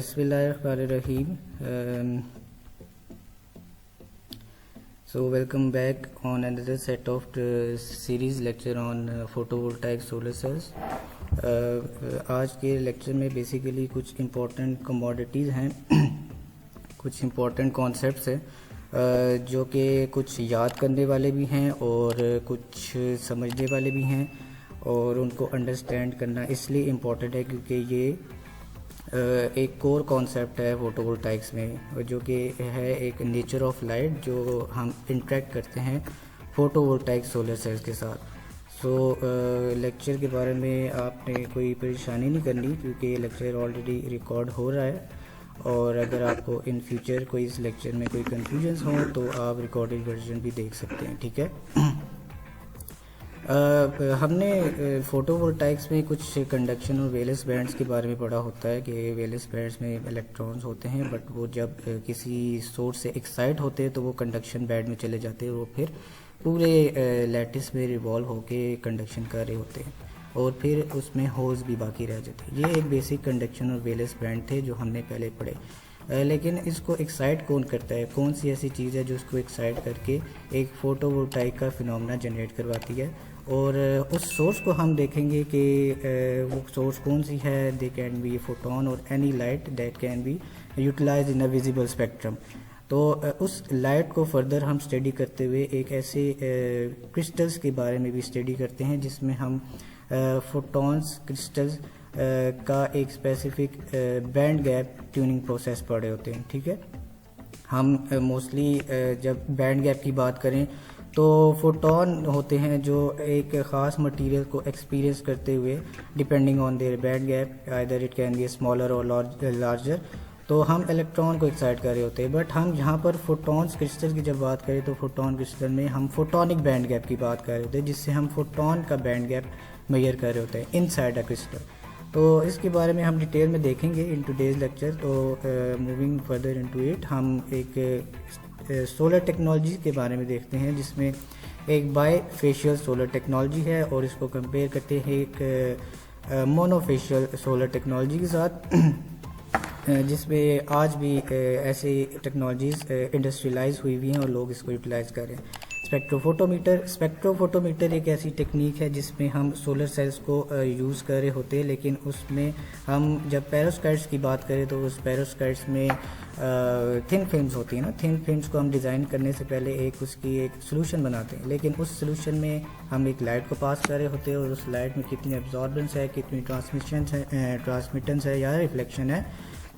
Bismillahirrahmanirrahim. So welcome back on another set of the series lecture on photovoltaic solar cells. आज के lecture में basically कुछ important commodities हैं कुछ important concepts हैं जो कि कुछ याद करने वाले भी हैं और कुछ समझने वाले भी हैं और उनको अंडरस्टैंड करना इसलिए इम्पोर्टेंट है क्योंकि ये एक कोर कॉन्सेप्ट है फोटोवोल्टाइक्स में जो कि है एक नेचर ऑफ लाइट जो हम इंटरेक्ट करते हैं फोटोवोल्टाइक सोलर सेल्स के साथ। सो लेक्चर के बारे में आपने कोई परेशानी नहीं करनी क्योंकि लेक्चर ऑलरेडी रिकॉर्ड हो रहा है और अगर आपको इन फ्यूचर कोई इस लेक्चर में कोई कन्फ्यूजन्स हो तो आप रिकॉर्डेड वर्जन भी देख सकते हैं, ठीक है। हमने फ़ोटोवोल्टाइक्स में कुछ कंडक्शन और वेलेस बैंड्स के बारे में पढ़ा होता है कि वेलेस बैंड्स में इलेक्ट्रॉन्स होते हैं बट वो जब किसी सोर्स से एक्साइट होते हैं तो वो कंडक्शन बैंड में चले जाते हैं, वो फिर पूरे लैटिस में रिवॉल्व होके कंडक्शन कर रहे होते हैं और फिर उसमें होल्स भी बाकी रह जाते हैं। ये एक बेसिक कंडक्शन और वेलेस बैंड थे जो हमने पहले पढ़े। लेकिन इसको एक्साइट कौन करता है, कौन सी ऐसी चीज़ है जो इसको एक्साइट करके एक फ़ोटोवोल्टाइक का फिनोमेना जनरेट करवाती है और उस सोर्स को हम देखेंगे कि वो सोर्स कौन सी है। दे कैन बी फोटोन और any light that can be utilize in a visible spectrum. तो उस लाइट को फर्दर हम स्टडी करते हुए एक ऐसे क्रिस्टल्स के बारे में भी स्टडी करते हैं जिसमें हम फोटॉन्स क्रिस्टल्स का एक specific band gap tuning process पढ़ रहे होते हैं, ठीक है। हम मोस्टली जब बैंड गैप की बात करें तो फोटोन होते हैं जो एक ख़ास मटेरियल को एक्सपीरियंस करते हुए depending on their band gap either it can be smaller और लार्जर, तो हम इलेक्ट्रॉन को एक्साइट कर रहे होते हैं। बट हम यहाँ पर फोटॉन्स क्रिस्टल की जब बात करें तो फोटोन क्रिस्टल में हम फोटोनिक बैंड गैप की बात कर रहे होते हैं जिससे हम फोटोन का बैंड गैप मेजर कर रहे होते हैं इनसाइड अ क्रिस्टल। तो इसके बारे में हम डिटेल में देखेंगे इन टुडेज लेक्चर। तो मूविंग फर्दर इनटू इट हम एक सोलर टेक्नोलॉजी के बारे में देखते हैं जिसमें एक बाईफेशियल सोलर टेक्नोलॉजी है और इसको कंपेयर करते हैं एक मोनोफेशियल सोलर टेक्नोलॉजी के साथ जिसमें आज भी ऐसी टेक्नोलॉजीज़ इंडस्ट्रियलाइज हुई हुई हैं और लोग इसको यूटिलाइज कर रहे हैं। स्पेक्ट्रोफोटोमीटर एक ऐसी टेक्निक है जिसमें हम सोलर सेल्स को यूज़ कर रहे होते हैं, लेकिन उसमें हम जब पेरोस्काइट्स की बात करें तो उस पेरोस्काइट्स में थिन फिल्म्स होती हैं ना, थिन फिल्म्स को हम डिज़ाइन करने से पहले उसकी एक सोल्यूशन बनाते हैं, लेकिन उस सोल्यूशन में हम एक लाइट को पास कर रहे होते हैं और उस लाइट में कितनी एब्जॉर्बेंस है, कितनी ट्रांसमिटेंस है या रिफ्लेक्शन है,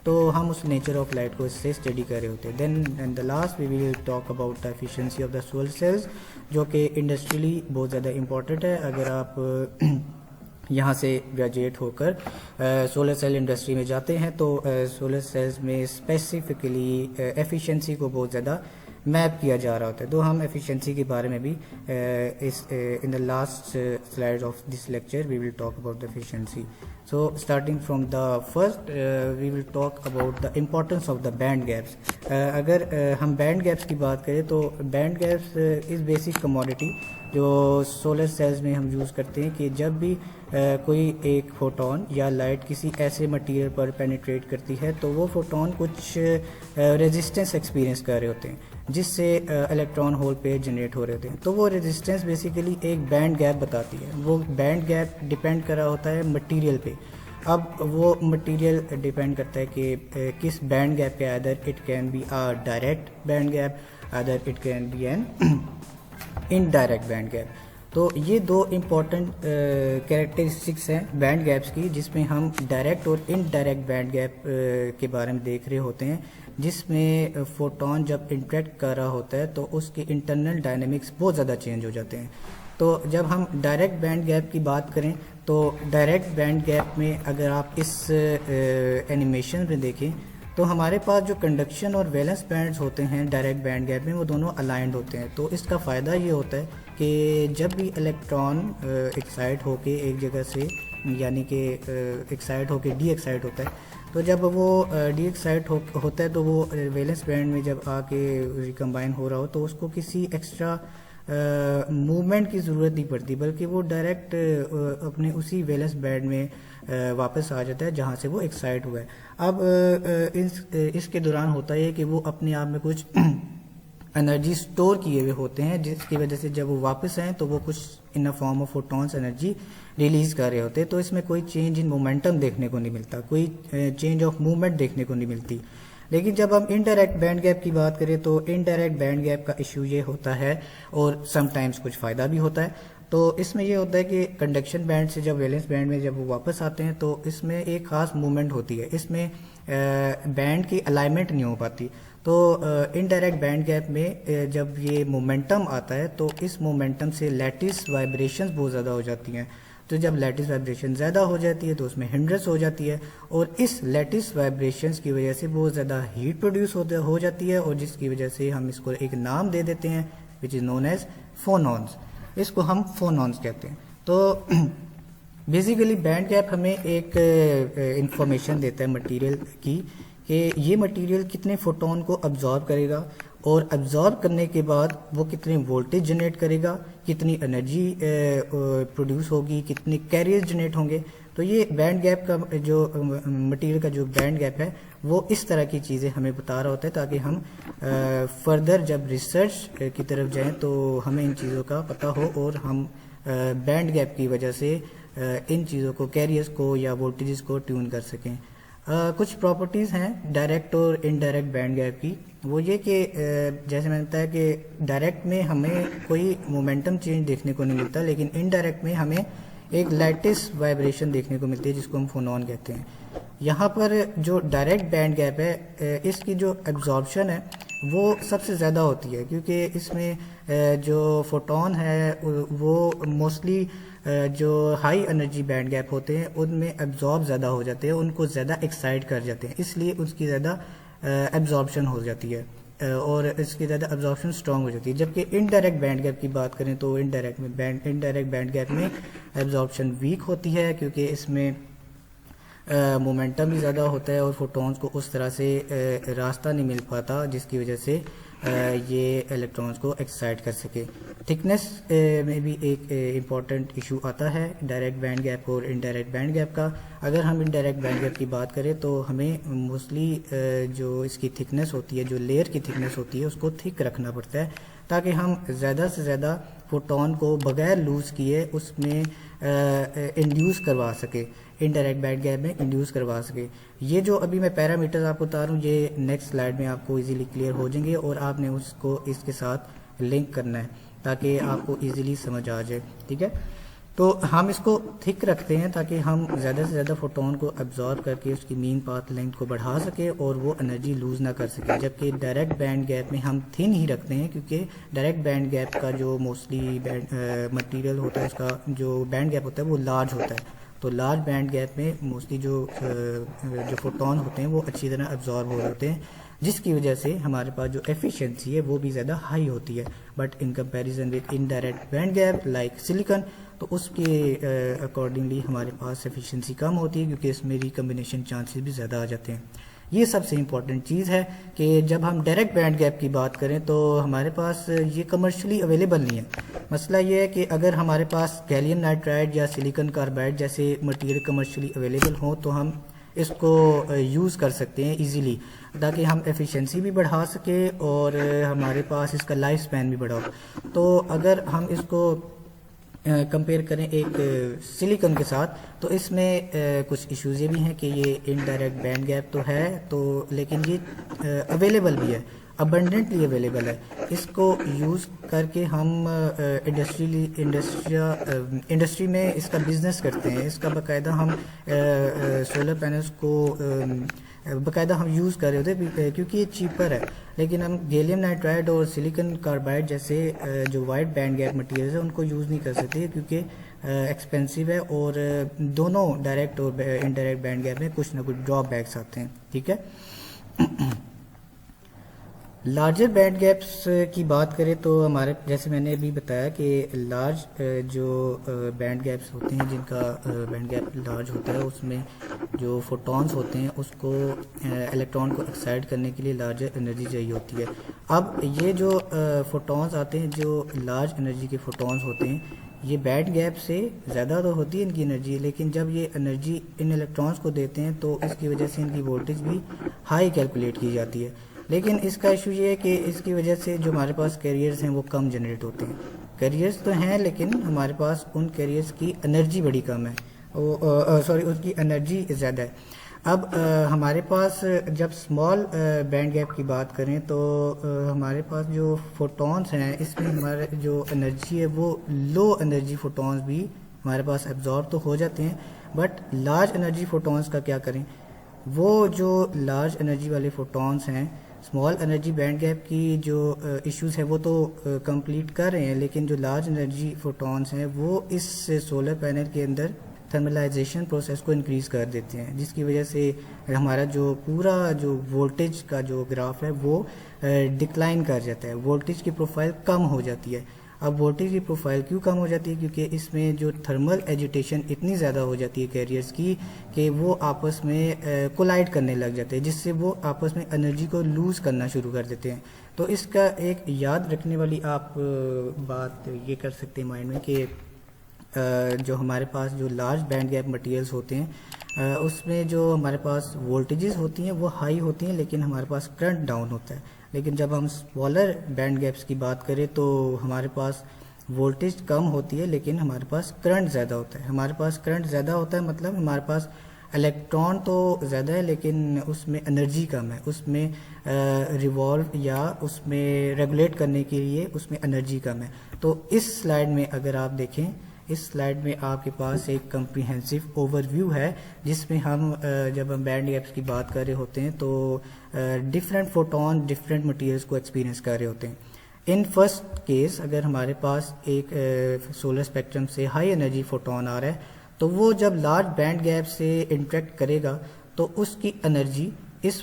तो हम उस नेचर ऑफ लाइट को इससे स्टडी कर रहे होते हैं। Then and the last we will talk about the efficiency of the solar cells जो कि इंडस्ट्रियली बहुत ज़्यादा इंपॉर्टेंट है। अगर आप यहाँ से ग्रेजुएट होकर सोलर सेल इंडस्ट्री में जाते हैं तो सोलर सेल्स में स्पेसिफिकली एफिशिएंसी को बहुत ज़्यादा मैप किया जा रहा होता है। तो हम एफिशिएंसी के बारे में भी in the last slide of this lecture we will talk about the efficiency. So starting from the first we will talk about the importance of the band gaps. अगर हम बैंड गैप्स की बात करें तो band gaps is basic commodity जो solar cells में हम use करते हैं कि जब भी कोई एक फोटोन या लाइट किसी ऐसे मटेरियल पर पेनिट्रेट करती है तो वो फोटोन कुछ रेजिस्टेंस एक्सपीरियंस कर रहे होते हैं जिससे इलेक्ट्रॉन होल पेयर जनरेट हो रहे होते हैं। तो वो रेजिस्टेंस बेसिकली एक बैंड गैप बताती है। वो बैंड गैप डिपेंड कर रहा होता है मटेरियल पे। अब वो मटेरियल डिपेंड करता है कि किस बैंड गैप पे, either it can be a direct band gap, either it can be an indirect band gap. तो ये दो इम्पॉर्टेंट कैरेक्टरिस्टिक्स हैं बैंड गैप्स की जिसमें हम डायरेक्ट और इनडायरेक्ट बैंड गैप के बारे में देख रहे होते हैं, जिसमें फोटोन जब इंटरेक्ट कर रहा होता है तो उसके इंटरनल डायनेमिक्स बहुत ज़्यादा चेंज हो जाते हैं। तो जब हम डायरेक्ट बैंड गैप की बात करें तो डायरेक्ट बैंड गैप में अगर आप इस एनिमेशन में देखें तो हमारे पास जो कंडक्शन और वैलेंस बैंड्स होते हैं डायरेक्ट बैंड गैप में वो दोनों अलाइंड होते हैं। तो इसका फ़ायदा ये होता है कि जब भी इलेक्ट्रॉन एक्साइट होके एक जगह से यानी कि एक्साइट होके डी एक्साइट होता है, तो जब वो डी एक्साइट होता है तो वो वैलेंस बैंड में जब आके रिकम्बाइन हो रहा हो तो उसको किसी एक्स्ट्रा मूवमेंट की ज़रूरत नहीं पड़ती, बल्कि वो डायरेक्ट अपने उसी वैलेंस बैंड में वापस आ जाता है जहाँ से वो एक्साइट हुआ है। अब इसके दौरान होता है कि वो अपने आप में कुछ एनर्जी स्टोर किए हुए होते हैं, जिसकी वजह से जब वो वापस आए तो वो कुछ in a form of photons energy release कर रहे होते हैं। तो इसमें कोई चेंज इन मोमेंटम देखने को नहीं मिलता, कोई चेंज ऑफ मूवमेंट देखने को नहीं मिलती। लेकिन जब हम इनडायरेक्ट बैंड गैप की बात करें तो इनडायरेक्ट बैंड गैप का इशू ये होता है, और समटाइम्स कुछ फ़ायदा भी होता है। तो इसमें ये होता है कि कंडक्शन बैंड से जब वैलेंस बैंड में जब वो वापस आते हैं तो इसमें एक ख़ास मूवमेंट होती है, इसमें बैंड की अलाइनमेंट नहीं हो पाती। तो इनडायरेक्ट बैंड गैप में जब ये मोमेंटम आता है तो इस मोमेंटम से लैटिस वाइब्रेशंस बहुत ज़्यादा हो जाती हैं। तो जब लैटिस वाइब्रेशन ज़्यादा हो जाती है तो उसमें हिंड्रेंस हो जाती है, और इस लैटिस वाइब्रेशंस की वजह से बहुत ज़्यादा हीट प्रोड्यूस हो जाती है, और जिसकी वजह से हम इसको एक नाम दे देते हैं विच इज़ नोन एज फोनॉन्स। इसको हम फोनॉन्स कहते हैं। तो बेसिकली बैंड गैप हमें एक इंफॉर्मेशन देता है मटेरियल की, कि ये मटेरियल कितने फोटोन को अब्जॉर्ब करेगा, और अब्जॉर्ब करने के बाद वो कितने वोल्टेज जनरेट करेगा, कितनी एनर्जी प्रोड्यूस होगी, कितने कैरियर्स जनरेट होंगे। तो ये बैंड गैप का जो मटेरियल का जो बैंड गैप है वो इस तरह की चीज़ें हमें बता रहा होता है, ताकि हम फर्दर जब रिसर्च की तरफ जाएं तो हमें इन चीज़ों का पता हो, और हम बैंड गैप की वजह से इन चीज़ों को, कैरियर्स को या वोल्टेजेस को ट्यून कर सकें। कुछ प्रॉपर्टीज़ हैं डायरेक्ट और इनडायरेक्ट बैंड गैप की। वो ये कि जैसे मैंने बताया कि डायरेक्ट में हमें कोई मोमेंटम चेंज देखने को नहीं मिलता, लेकिन इनडायरेक्ट में हमें एक लैटिस वाइब्रेशन देखने को मिलती है जिसको हम फोनॉन कहते हैं। यहाँ पर जो डायरेक्ट बैंड गैप है इसकी जो एब्जॉर्प्शन है वो सबसे ज़्यादा होती है, क्योंकि इसमें जो फोटोन है वो मोस्टली जो हाई एनर्जी बैंड गैप होते हैं उनमें एब्जॉर्ब ज़्यादा हो जाते हैं, उनको ज़्यादा एक्साइट कर जाते हैं, इसलिए उसकी ज़्यादा एब्जॉर्प्शन हो जाती है और इसकी ज़्यादा एब्जॉर्प्शन स्ट्रांग हो जाती है। जबकि इनडायरेक्ट बैंड गैप की बात करें तो इनडायरेक्ट बैंड गैप में एब्जॉर्प्शन वीक होती है, क्योंकि इसमें मोमेंटम भी ज़्यादा होता है और फोटॉन्स को उस तरह से रास्ता नहीं मिल पाता, जिसकी वजह से ये इलेक्ट्रॉन्स को एक्साइट कर सके। थिकनेस में भी एक इम्पॉर्टेंट इशू आता है डायरेक्ट बैंड गैप और इनडायरेक्ट बैंड गैप का। अगर हम इनडायरेक्ट बैंड गैप की बात करें तो हमें मोस्टली जो इसकी थिकनेस होती है, जो लेयर की थिकनेस होती है, उसको थिक रखना पड़ता है, ताकि हम ज़्यादा से ज़्यादा फोटॉन को बगैर लूज़ किए उसमें इंड्यूस करवा सके, इनडायरेक्ट बैंड गैप में इंड्यूस करवा सके। ये जो अभी मैं पैरामीटर्स आपको बता रहा हूँ ये नेक्स्ट स्लाइड में आपको इजीली क्लियर हो जाएंगे, और आपने उसको इसके साथ लिंक करना है ताकि आपको इजीली समझ आ जाए। ठीक है, तो हम इसको थिक रखते हैं ताकि हम ज़्यादा से ज़्यादा फोटोन को एब्जॉर्ब करके उसकी मीन पाथ लेंथ को बढ़ा सके और वो एनर्जी लूज़ ना कर सके। जबकि डायरेक्ट बैंड गैप में हम थिन ही रखते हैं, क्योंकि डायरेक्ट बैंड गैप का जो मोस्टली मटेरियल होता है, उसका जो बैंड गैप होता है वो लार्ज होता है। तो लार्ज बैंड गैप में मोस्टली जो फोटोन होते हैं वो अच्छी तरह एब्जॉर्ब हो होते हैं, जिसकी वजह से हमारे पास जो एफिशिएंसी है वो भी ज़्यादा हाई होती है। But in comparison with indirect band gap like silicon, तो उसके अकॉर्डिंगली हमारे पास एफिशिएंसी कम होती है, क्योंकि इसमें रिकम्बिनेशन चांसेस भी ज़्यादा आ जाते हैं। ये सबसे इम्पॉर्टेंट चीज़ है कि जब हम डायरेक्ट बैंड गैप की बात करें तो हमारे पास ये कमर्शियली अवेलेबल नहीं है। मसला ये है कि अगर हमारे पास गैलियम नाइट्राइड या सिलिकॉन कार्बाइड जैसे मटेरियल कमर्शियली अवेलेबल हों तो हम इसको यूज़ कर सकते हैं इजीली, ताकि हम एफिशिएंसी भी बढ़ा सके और हमारे पास इसका लाइफ स्पैन भी बढ़ा हो। तो अगर हम इसको कंपेयर करें एक सिलिकॉन के साथ, तो इसमें कुछ इश्यूज़ ये भी हैं कि ये इनडायरेक्ट बैंड गैप तो है, तो लेकिन ये अवेलेबल भी है, अबंडेंटली अवेलेबल है। इसको यूज़ करके हम इंडस्ट्री में इसका बिजनेस करते हैं। इसका बाकायदा हम सोलर पैनल्स को बाकायदा हम यूज़ कर रहे होते क्योंकि ये चीपर है। लेकिन हम गैलियम नाइट्राइड और सिलिकॉन कार्बाइड जैसे जो वाइड बैंड गैप मटेरियल है उनको यूज़ नहीं कर सकते, क्योंकि एक्सपेंसिव है और दोनों डायरेक्ट और इनडायरेक्ट बैंड गैप में कुछ ना कुछ ड्रॉबैक्स आते हैं। ठीक है, लार्जर बैंड गैप्स की बात करें तो हमारे, जैसे मैंने अभी बताया कि लार्ज जो बैंड गैप्स होते हैं, जिनका बैंड गैप लार्ज होता है, उसमें जो फोटॉन्स होते हैं उसको इलेक्ट्रॉन को एक्साइट करने के लिए लार्जर एनर्जी चाहिए होती है। अब ये जो फोटॉन्स आते हैं, जो लार्ज एनर्जी के फोटॉन्स होते हैं, ये बैंड गैप से ज़्यादा तो होती है इनकी एनर्जी, लेकिन जब ये एनर्जी इन इलेक्ट्रॉन्स को देते हैं तो इसकी वजह से इनकी वोल्टेज भी हाई कैलकुलेट की जाती है। लेकिन इसका इशू ये है कि इसकी वजह से जो हमारे पास कैरियर्स हैं वो कम जनरेट होते हैं। कैरियर्स तो हैं लेकिन हमारे पास उन कैरियर्स की एनर्जी बड़ी कम है, उसकी एनर्जी ज़्यादा है। अब हमारे पास जब स्मॉल बैंड गैप की बात करें तो हमारे पास जो फोटॉन्स हैं, इसमें हमारे जो एनर्जी है वो लो एनर्जी फोटॉन्स भी हमारे पास एब्जॉर्ब तो हो जाते हैं, बट लार्ज एनर्जी फोटॉन्स का क्या करें? वो जो लार्ज एनर्जी वाले फोटॉन्स हैं, स्मॉल एनर्जी बैंड गैप की जो इश्यूज है वो तो कंप्लीट कर रहे हैं, लेकिन जो लार्ज एनर्जी फोटॉन्स हैं वो इस सोलर पैनल के अंदर थर्मलाइजेशन प्रोसेस को इंक्रीज कर देते हैं, जिसकी वजह से हमारा जो पूरा जो वोल्टेज का जो ग्राफ है वो डिक्लाइन कर जाता है, वोल्टेज की प्रोफाइल कम हो जाती है। अब वोल्टेज की प्रोफाइल क्यों कम हो जाती है? क्योंकि इसमें जो थर्मल एजिटेशन इतनी ज़्यादा हो जाती है कैरियर्स की कि वो आपस में कोलाइड करने लग जाते हैं, जिससे वो आपस में एनर्जी को लूज़ करना शुरू कर देते हैं। तो इसका एक याद रखने वाली आप बात ये कर सकते हैं माइंड में कि जो हमारे पास जो लार्ज बैंड गैप मटेरियल्स होते हैं उसमें जो हमारे पास वोल्टेजेस होती हैं वो हाई होती हैं, लेकिन हमारे पास करंट डाउन होता है। लेकिन जब हम स्मॉलर बैंड गैप्स की बात करें तो हमारे पास वोल्टेज कम होती है लेकिन हमारे पास करंट ज़्यादा होता है। हमारे पास करंट ज़्यादा होता है मतलब हमारे पास इलेक्ट्रॉन तो ज़्यादा है लेकिन उसमें एनर्जी कम है, उसमें रिवॉल्व या उसमें रेगुलेट करने के लिए उसमें एनर्जी कम है। तो इस स्लाइड में अगर आप देखें, इस स्लाइड में आपके पास एक कम्प्रीहेंसिव ओवरव्यू है जिसमें हम जब हम बैंड गैप्स की बात कर रहे होते हैं तो डिफरेंट फोटॉन डिफरेंट मटेरियल्स को एक्सपीरियंस कर रहे होते हैं। इन फर्स्ट केस अगर हमारे पास एक सोलर स्पेक्ट्रम से हाई एनर्जी फोटॉन आ रहा है तो वो जब लार्ज बैंड गैप से इंटरेक्ट करेगा तो उसकी एनर्जी इस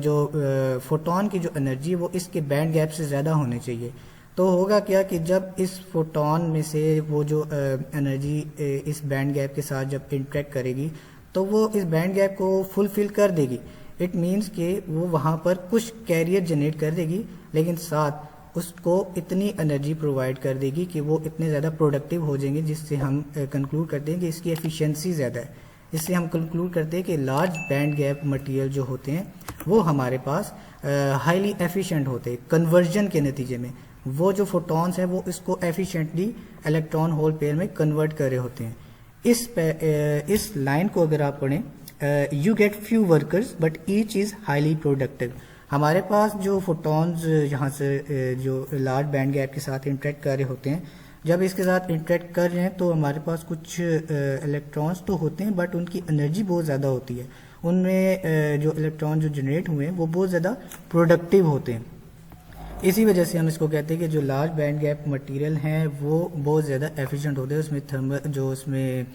जो फोटॉन की जो एनर्जी वो इसके बैंड गैप से ज़्यादा होनी चाहिए। तो होगा क्या कि जब इस फोटॉन में से वो जो एनर्जी इस बैंड गैप के साथ जब इंटरेक्ट करेगी तो वो इस बैंड गैप को फुलफिल कर देगी। इट मीन्स कि वो वहाँ पर कुछ कैरियर जनरेट कर देगी, लेकिन साथ उसको इतनी एनर्जी प्रोवाइड कर देगी कि वो इतने ज़्यादा प्रोडक्टिव हो जाएंगे, जिससे हम कंक्लूड करते हैं कि इसकी एफिशिएंसी ज़्यादा है। इससे हम कंक्लूड करते हैं कि लार्ज बैंड गैप मटेरियल जो होते हैं वो हमारे पास हाईली एफिशिएंट होते हैं। कन्वर्जन के नतीजे में वो जो फोटॉन्स हैं वो इसको एफिशिएंटली इलेक्ट्रॉन होल पेयर में कन्वर्ट कर रहे होते हैं। इस लाइन को अगर आप पढ़ें, you get few workers but each is highly productive. हमारे पास जो फोटॉन्स यहाँ से जो लार्ज बैंड गैप के साथ इंटरेक्ट कर रहे होते हैं, जब इसके साथ इंटरेक्ट कर रहे हैं तो हमारे पास कुछ इलेक्ट्रॉन्स तो होते हैं बट उनकी एनर्जी बहुत ज़्यादा होती है। उनमें जो इलेक्ट्रॉन जो जनरेट हुए हैं वो बहुत ज़्यादा प्रोडक्टिव होते हैं। इसी वजह से हम इसको कहते हैं कि जो लार्ज बैंड गैप मटेरियल हैं वो बहुत ज़्यादा एफिशिएंट होते हैं, उसमें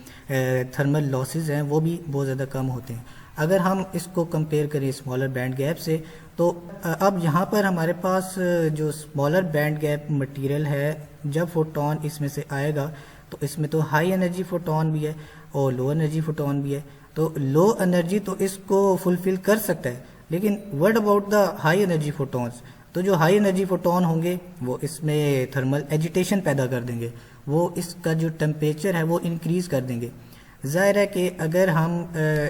थर्मल लॉसेस हैं वो भी बहुत ज़्यादा कम होते हैं। अगर हम इसको कंपेयर करें स्मॉलर बैंड गैप से तो अब यहाँ पर हमारे पास जो स्मॉलर बैंड गैप मटेरियल है, जब फोटॉन इसमें से आएगा तो इसमें तो हाई एनर्जी फोटॉन भी है और लो एनर्जी फोटॉन भी है। तो लो एनर्जी तो इसको फुलफिल कर सकता है, लेकिन what about the high energy photons? तो जो हाई एनर्जी फोटॉन होंगे वो इसमें थर्मल एजिटेशन पैदा कर देंगे, वो इसका जो टेम्परेचर है वो इंक्रीज कर देंगे। जाहिर है कि अगर हम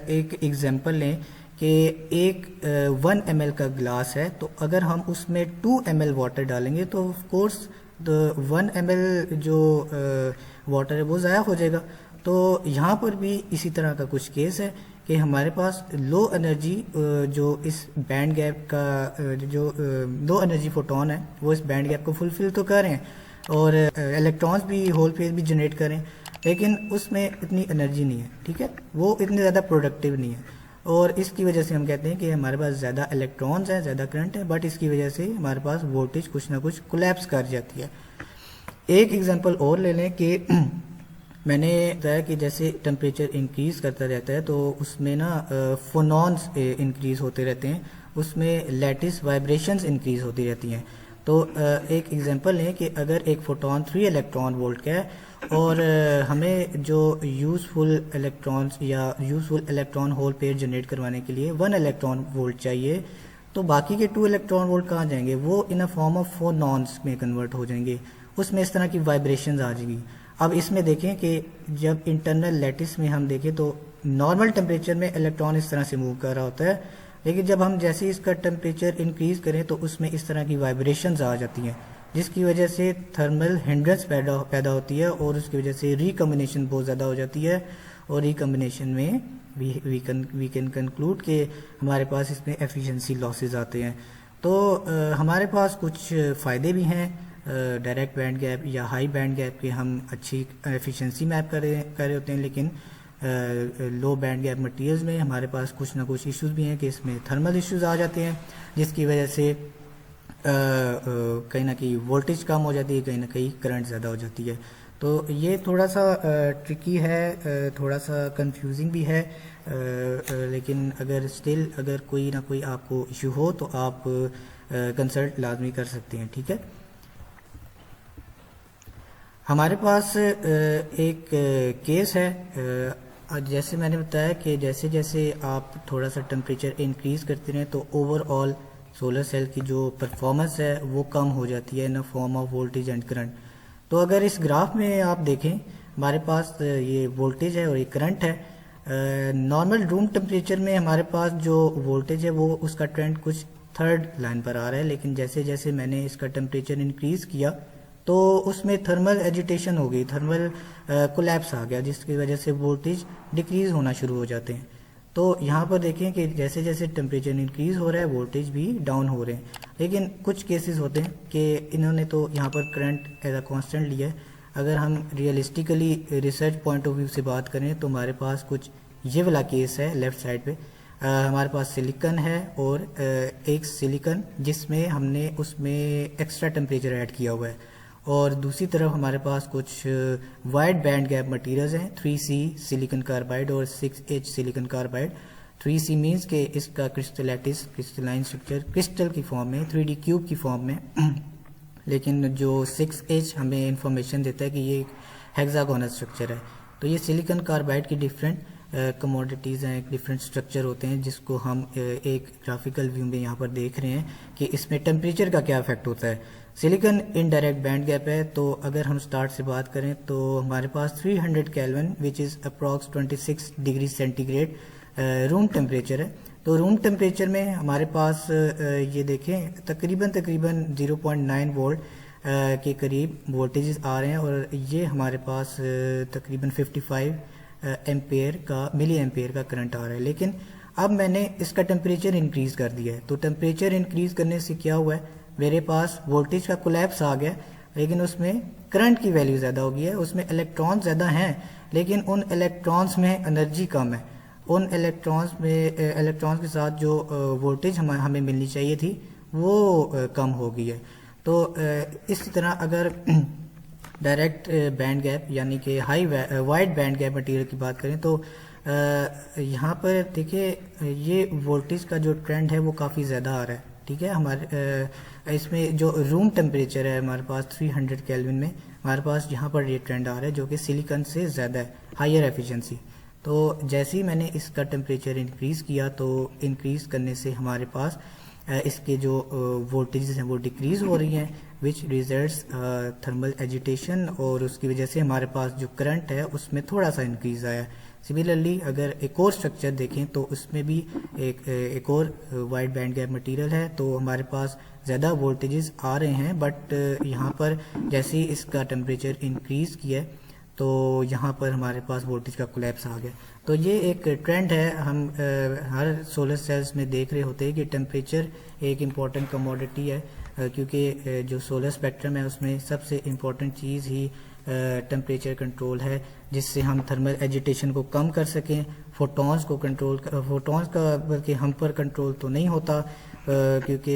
एक एग्जांपल लें कि एक 1 ml का ग्लास है, तो अगर हम उसमें 2 ml वाटर डालेंगे तो ऑफ कोर्स 1 ml जो वाटर है वो ज़ाया हो जाएगा। तो यहाँ पर भी इसी तरह का कुछ केस है कि हमारे पास लो एनर्जी जो इस बैंड गैप का जो लो एनर्जी फोटॉन है वो इस बैंड गैप को फुलफिल तो कर रहे हैं और इलेक्ट्रॉन्स भी होल पेयर भी जनरेट करें, लेकिन उसमें इतनी एनर्जी नहीं है, ठीक है, वो इतने ज़्यादा प्रोडक्टिव नहीं है। और इसकी वजह से हम कहते हैं कि हमारे पास ज़्यादा इलेक्ट्रॉन्स हैं, ज़्यादा करंट है, बट इसकी वजह से हमारे पास वोल्टेज कुछ ना कुछ कोलैप्स कर जाती है। एक एग्जांपल और ले लें कि मैंने बताया कि जैसे टेम्परेचर इंक्रीज़ करता रहता है तो उसमें ना फोनॉन्स इंक्रीज़ होते रहते हैं, उसमें लैटिस वाइब्रेशंस इंक्रीज होती रहती हैं। तो एक एग्जांपल लें कि अगर एक फोटोन 3 इलेक्ट्रॉन वोल्ट का है और हमें जो यूज़फुल इलेक्ट्रॉन्स या useful electron hole pair generate करवाने के लिए 1 इलेक्ट्रॉन वोल्ट चाहिए, तो बाकी के 2 इलेक्ट्रॉन वोल्ट कहाँ जाएंगे? वो इन अ फॉर्म ऑफ फोनॉन्स में कन्वर्ट हो जाएंगे, उसमें इस तरह की वाइब्रेशंस आ जाएगी। अब इसमें देखें कि जब इंटरनल लैटिस में हम देखें तो नॉर्मल टेम्परेचर में इलेक्ट्रॉन इस तरह से मूव कर रहा होता है, लेकिन जब हम जैसे ही इसका टेम्परेचर इंक्रीज करें तो उसमें इस तरह की वाइब्रेशंस आ जाती हैं, जिसकी वजह से थर्मल हिंड्रेंस पैदा होती है और उसकी वजह से रिकम्बिनेशन बहुत ज़्यादा हो जाती है। और रिकम्बिनेशन में वी कैन कंक्लूड कि हमारे पास इसमें एफिशिएंसी लॉसेस आते हैं। तो हमारे पास कुछ फ़ायदे भी हैं डायरेक्ट बैंड गैप या हाई बैंड गैप के, हम अच्छी एफिशिएंसी मैप कर रहे होते हैं, लेकिन लो बैंड गैप मटेरियल्स में हमारे पास कुछ ना कुछ इश्यूज भी हैं कि इसमें थर्मल इश्यूज आ जाते हैं, जिसकी वजह से कहीं ना कहीं वोल्टेज कम हो जाती है, कहीं ना कहीं करंट ज़्यादा हो जाती है। तो ये थोड़ा सा ट्रिकी है, थोड़ा सा कंफ्यूजिंग भी है, लेकिन अगर कोई ना कोई आपको इशू हो तो आप कंसल्ट लाजमी कर सकते हैं। ठीक है, हमारे पास एक केस है, जैसे मैंने बताया कि जैसे जैसे आप थोड़ा सा टेम्परेचर इंक्रीज करते रहें तो ओवरऑल सोलर सेल की जो परफॉर्मेंस है वो कम हो जाती है in form of voltage and current. तो अगर इस ग्राफ में आप देखें, हमारे पास ये वोल्टेज है और ये करंट है। नॉर्मल रूम टेम्परेचर में हमारे पास जो वोल्टेज है वो उसका ट्रेंड कुछ थर्ड लाइन पर आ रहा है, लेकिन जैसे जैसे मैंने इसका टेम्परेचर इंक्रीज किया तो उसमें थर्मल एजिटेशन हो गई, थर्मल कोलैप्स आ गया, जिसकी वजह से वोल्टेज डिक्रीज होना शुरू हो जाते हैं। तो यहाँ पर देखें कि जैसे जैसे टेम्परेचर इंक्रीज हो रहा है वोल्टेज भी डाउन हो रहे हैं, लेकिन कुछ केसेस होते हैं कि इन्होंने तो यहाँ पर करंट एज अ कांस्टेंट लिया है। अगर हम realistically research point of view से बात करें तो हमारे पास कुछ ये वाला केस है लेफ्ट साइड पे, हमारे पास सिलिकॉन है और एक सिलिकॉन जिसमें हमने उसमें एक्स्ट्रा टेम्परेचर ऐड किया हुआ है, और दूसरी तरफ हमारे पास कुछ वाइड बैंड गैप मटेरियल्स हैं, 3C सिलिकॉन कार्बाइड और 6H silicon carbide. 3C means कि इसका क्रिस्टलैटिस क्रिस्टलाइन स्ट्रक्चर क्रिस्टल की फॉर्म में, 3D क्यूब की फॉर्म में, लेकिन जो 6H हमें इंफॉर्मेशन देता है कि ये हेक्सागोनल स्ट्रक्चर है। तो ये सिलिकॉन कार्बाइड की डिफरेंट कमोडिटीज़ हैं, डिफरेंट स्ट्रक्चर होते हैं, जिसको हम एक ग्राफिकल व्यू में यहाँ पर देख रहे हैं कि इसमें टेम्परेचर का क्या इफेक्ट होता है। सिलिकॉन इनडायरेक्ट बैंड गैप है, तो अगर हम स्टार्ट से बात करें तो हमारे पास 300 kelvin which is approx 26 degree centigrade room temperature है। तो रूम टेम्परेचर में हमारे पास ये देखें तकरीबन 0.9 वोल्ट के करीब वोल्टेजेस आ रहे हैं, और ये हमारे पास तकरीबन 55 एम्पेयर का मिली एम्पेयर का करंट आ रहा है। लेकिन अब मैंने इसका टेम्परेचर इंक्रीज कर दिया है, तो टेम्परेचर इंक्रीज करने से क्या हुआ है, मेरे पास वोल्टेज का कोलैप्स आ गया, लेकिन उसमें करंट की वैल्यू ज़्यादा हो गई है, उसमें इलेक्ट्रॉन्स ज़्यादा हैं, लेकिन उन इलेक्ट्रॉन्स में एनर्जी कम है। उन इलेक्ट्रॉन्स के साथ जो वोल्टेज हमें मिलनी चाहिए थी वो कम हो गई है। तो इसी तरह अगर डायरेक्ट बैंड गैप यानी कि high wide band gap material की बात करें तो यहाँ पर देखिए ये वोल्टेज का जो ट्रेंड है वो काफ़ी ज़्यादा आ रहा है। ठीक है, हमारे इसमें जो रूम टेम्परेचर है हमारे पास 300 केल्विन में, हमारे पास यहाँ पर ये ट्रेंड आ रहा है जो कि सिलिकॉन से ज़्यादा है, हायर एफिशिएंसी। तो जैसे ही मैंने इसका टेम्परेचर इंक्रीज़ किया तो इंक्रीज़ करने से हमारे पास इसके जो वोल्टेज हैं वो डिक्रीज़ हो रही हैं, विच रिजल्ट्स थर्मल एजिटेशन, और उसकी वजह से हमारे पास जो करंट है उसमें थोड़ा सा इंक्रीज़ आया। सिमिलरली अगर एक और स्ट्रक्चर देखें तो उसमें भी एक और वाइड बैंड गैप मटेरियल है, तो हमारे पास ज़्यादा वोल्टेजेस आ रहे हैं, बट यहाँ पर जैसे ही इसका टेम्परेचर इंक्रीज़ किया तो यहाँ पर हमारे पास वोल्टेज का कोलैप्स आ गया। तो ये एक ट्रेंड है, हम हर सोलर सेल्स में देख रहे होते हैं कि टेम्परेचर एक इम्पॉर्टेंट कमोडिटी है, क्योंकि जो सोलर स्पेक्ट्रम है उसमें सबसे इम्पॉर्टेंट चीज़ ही टेम्परेचर कंट्रोल है, जिससे हम थर्मल एजिटेशन को कम कर सकें, फोटॉन्स का बल्कि हम पर कंट्रोल तो नहीं होता, क्योंकि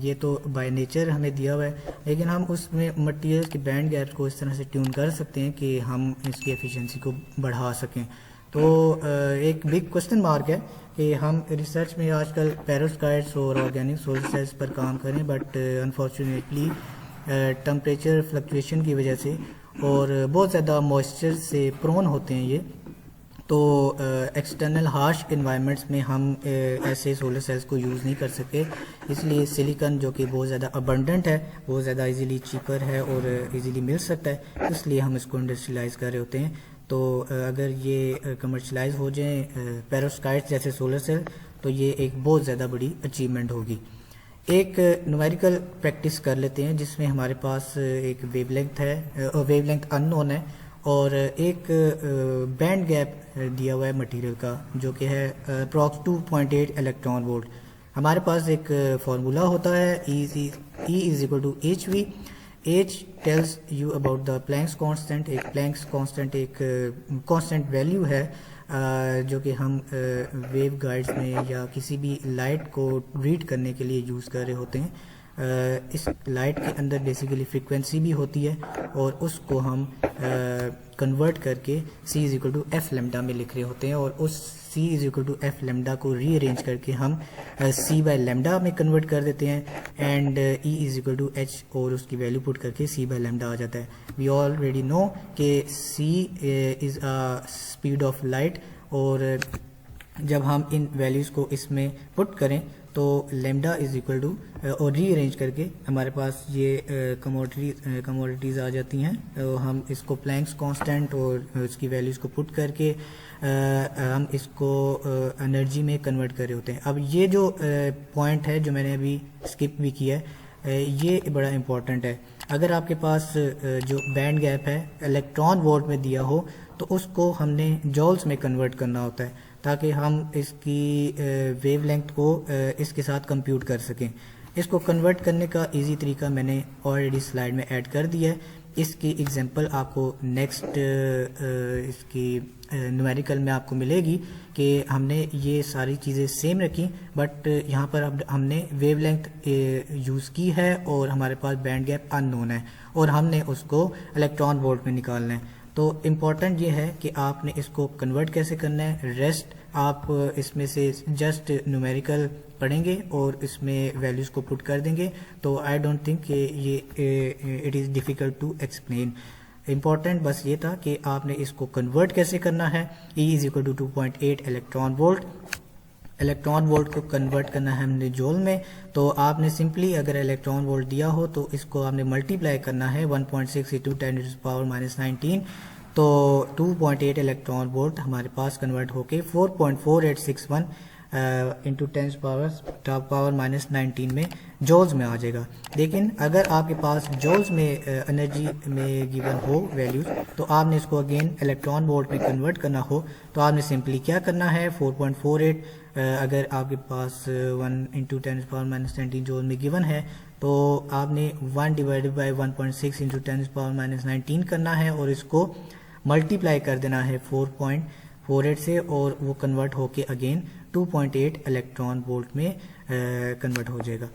ये तो बाय नेचर हमें दिया हुआ है, लेकिन हम उसमें मटेरियल के बैंड गैप को इस तरह से ट्यून कर सकते हैं कि हम इसकी एफिशिएंसी को बढ़ा सकें। तो एक बिग क्वेश्चन मार्क है कि हम रिसर्च में आजकल पेरोस्काइट्स और ऑर्गेनिक सोलर सेल्स पर काम करें, बट अनफॉर्चुनेटली टेम्परेचर फ्लक्चुएशन की वजह से और बहुत ज़्यादा मॉइस्चर से प्रोन होते हैं ये, तो एक्सटर्नल हार्श इन्वायरमेंट्स में हम ऐसे सोलर सेल्स को यूज़ नहीं कर सकते। इसलिए सिलिकॉन जो कि बहुत ज़्यादा अबंडेंट है, बहुत ज़्यादा इजीली चीपर है और इजीली मिल सकता है, इसलिए हम इसको इंडस्ट्रियलाइज़ कर रहे होते हैं। तो अगर ये कमर्शलाइज हो जाए पेरोस्काइट्स जैसे सोलर सेल, तो ये एक बहुत ज़्यादा बड़ी अचीवमेंट होगी। एक न्यूमेरिकल प्रैक्टिस कर लेते हैं जिसमें हमारे पास एक वेवलेंथ है, वेवलेंथ अननोन है, और एक बैंड गैप दिया हुआ है मटेरियल का जो कि है अप्रॉक्स 2.8 इलेक्ट्रॉन वोल्ट। हमारे पास एक फार्मूला होता है E is equal to HV। H tells you about the Planck's constant. एक प्लैंक्स कांस्टेंट एक कांस्टेंट वैल्यू है जो कि हम वेव गाइड्स में या किसी भी लाइट को रीड करने के लिए यूज़ कर रहे होते हैं। इस लाइट के अंदर बेसिकली फ्रीक्वेंसी भी होती है और उसको हम कन्वर्ट करके C is equal to F lambda में लिख रहे होते हैं, और उस C is equal to F lambda को रीअरेंज करके हम C बाय लेमडा में कन्वर्ट कर देते हैं, and E is equal to H और उसकी वैल्यू पुट करके C बाय लेमडा आ जाता है। वी ऑलरेडी नो कि C is a speed of light, और जब हम इन वैल्यूज़ को इसमें पुट करें तो लेमडा इज इक्वल टू और रीअरेंज करके हमारे पास ये कमोडिटीज़ आ जाती हैं। तो हम इसको प्लैंक्स कांस्टेंट और उसकी वैल्यूज़ को पुट करके हम इसको एनर्जी में कन्वर्ट कर रहे होते हैं। अब ये जो पॉइंट है जो मैंने अभी स्किप भी किया है, ये बड़ा इम्पोर्टेंट है। अगर आपके पास जो बैंड गैप है इलेक्ट्रॉन वोल्ट में दिया हो तो उसको हमने जॉल्स में कन्वर्ट करना होता है ताकि हम इसकी वेवलेंथ को इसके साथ कंप्यूट कर सकें। इसको कन्वर्ट करने का इजी तरीका मैंने ऑलरेडी स्लाइड में ऐड कर दिया है। इसकी एग्जांपल आपको नेक्स्ट इसकी न्यूमेरिकल में आपको मिलेगी कि हमने ये सारी चीज़ें सेम रखी, बट यहाँ पर अब हमने वेवलेंथ यूज़ की है और हमारे पास बैंड गैप अननोन है और हमने उसको इलेक्ट्रॉन वोल्ट में निकालना है। तो इम्पॉर्टेंट ये है कि आपने इसको कन्वर्ट कैसे करना है। रेस्ट आप इसमें से जस्ट न्यूमेरिकल पढ़ेंगे और इसमें वैल्यूज़ को पुट कर देंगे, तो आई डोंट थिंक ये it is difficult to explain. Important बस ये था कि आपने इसको कन्वर्ट कैसे करना है। E is equal to 2.8 electron volt. Electron volt को कन्वर्ट करना है हमने जूल में, तो आपने सिंपली अगर इलेक्ट्रॉन वोल्ट दिया हो तो इसको आपने मल्टीप्लाई करना है 1.6 इंटू 10⁻⁻19, तो 2.8 इलेक्ट्रॉन वोल्ट हमारे पास कन्वर्ट होके 4.4861 इंटू 10⁻⁻19 में जॉल्स में आ जाएगा। लेकिन अगर आपके पास जॉल्स में एनर्जी में गिवन हो वैल्यूज, तो आपने इसको अगेन इलेक्ट्रॉन वोल्ट में कन्वर्ट करना हो तो आपने सिंपली क्या करना है 4.48 अगर आपके पास 1 इंटू 10⁻⁻19 जॉल में गिवन है तो आपने 1 डिवाइडेड बाई 1.6 इंटू 10⁻⁻19 करना है और इसको मल्टीप्लाई कर देना है 4.48 से, और वो कन्वर्ट होके अगेन 2.8 इलेक्ट्रॉन वोल्ट में कन्वर्ट हो जाएगा।